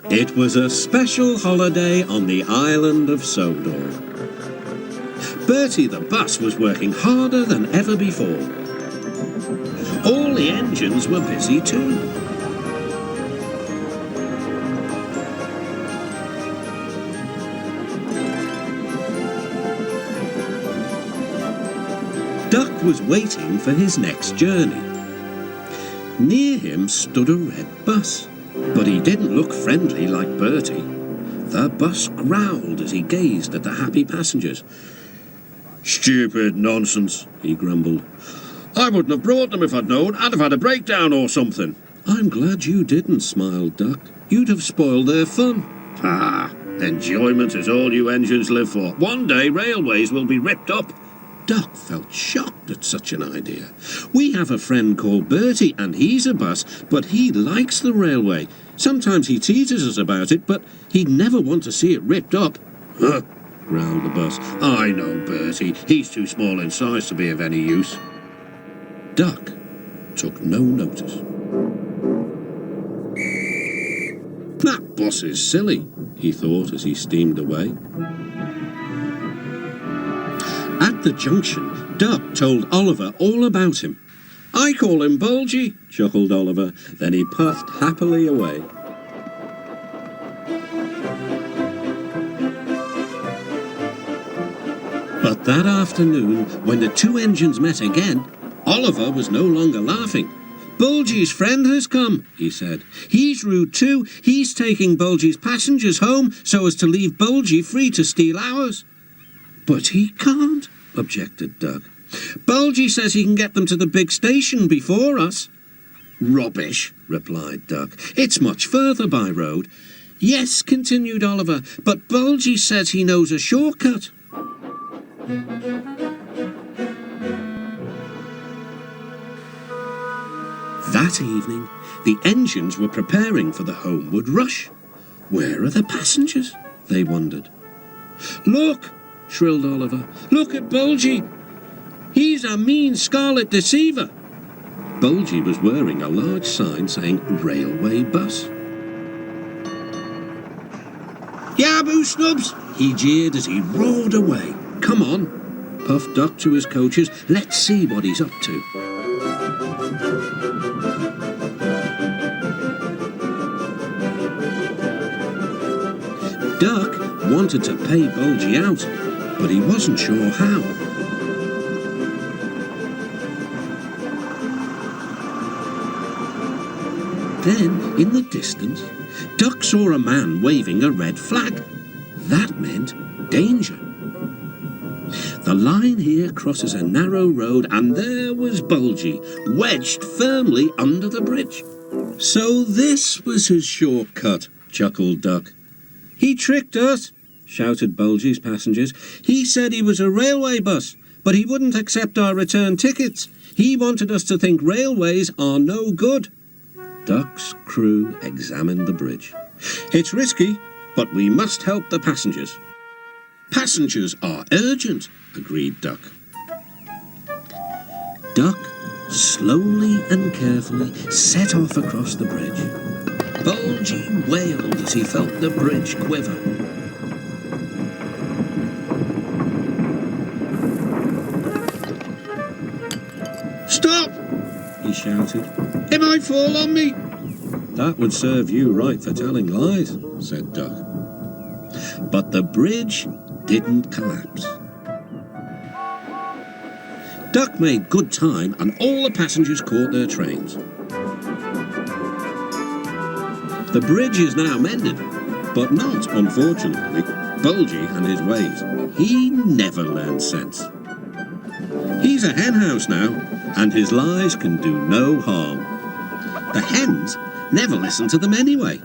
It was a special holiday on the island of Sodor. Bertie the bus was working harder than ever before. All the engines were busy too. Duck was waiting for his next journey. Near him stood a red bus, but he didn't look friendly like Bertie. The bus growled as he gazed at the happy passengers. "Stupid nonsense," he grumbled. "I wouldn't have brought them if I'd known. I'd have had a breakdown or something." "I'm glad you didn't," smiled Duck. "You'd have spoiled their fun." "Ah, enjoyment is all you engines live for. One day railways will be ripped up." Duck felt shocked at such an idea. "We have a friend called Bertie, and he's a bus, but he likes the railway. Sometimes he teases us about it, but he'd never want to see it ripped up." "Huh," growled the bus. "I know Bertie. He's too small in size to be of any use." Duck took no notice. "That bus is silly," he thought as he steamed away. At the junction, Duck told Oliver all about him. "I call him Bulgy," chuckled Oliver. Then he puffed happily away. But that afternoon, when the two engines met again, Oliver was no longer laughing. "Bulgy's friend has come," he said. "He's rude too. He's taking Bulgy's passengers home so as to leave Bulgy free to steal ours." "But he can't," objected Duck. "Bulgy says he can get them to the big station before us." "Rubbish," replied Duck. "It's much further by road." "Yes," continued Oliver, "but Bulgy says he knows a shortcut." That evening, the engines were preparing for the homeward rush. "Where are the passengers?" they wondered. "Look!" shrilled Oliver. "Look at Bulgy! He's a mean scarlet deceiver." Bulgy was wearing a large sign saying "Railway Bus." "Yaboo snubs!" he jeered as he roared away. "Come on," puffed Duck to his coaches. "Let's see what he's up to." Duck wanted to pay Bulgy out, but he wasn't sure how. Then, in the distance, Duck saw a man waving a red flag. That meant danger. The line here crosses a narrow road, and there was Bulgy, wedged firmly under the bridge. "So this was his shortcut," chuckled Duck. "He tricked us," shouted Bulgy's passengers. "He said he was a railway bus, but he wouldn't accept our return tickets. He wanted us to think railways are no good." Duck's crew examined the bridge. "It's risky, but we must help the passengers." "Passengers are urgent," agreed Duck. Duck slowly and carefully set off across the bridge. Bulgy wailed as he felt the bridge quiver. "Stop!" he shouted. "It might fall on me." "That would serve you right for telling lies," said Duck. But the bridge didn't collapse. Duck made good time, and all the passengers caught their trains. The bridge is now mended, but not, unfortunately, Bulgy and his ways. He never learned sense. He's a henhouse now, and his lies can do no harm. The hens never listen to them anyway.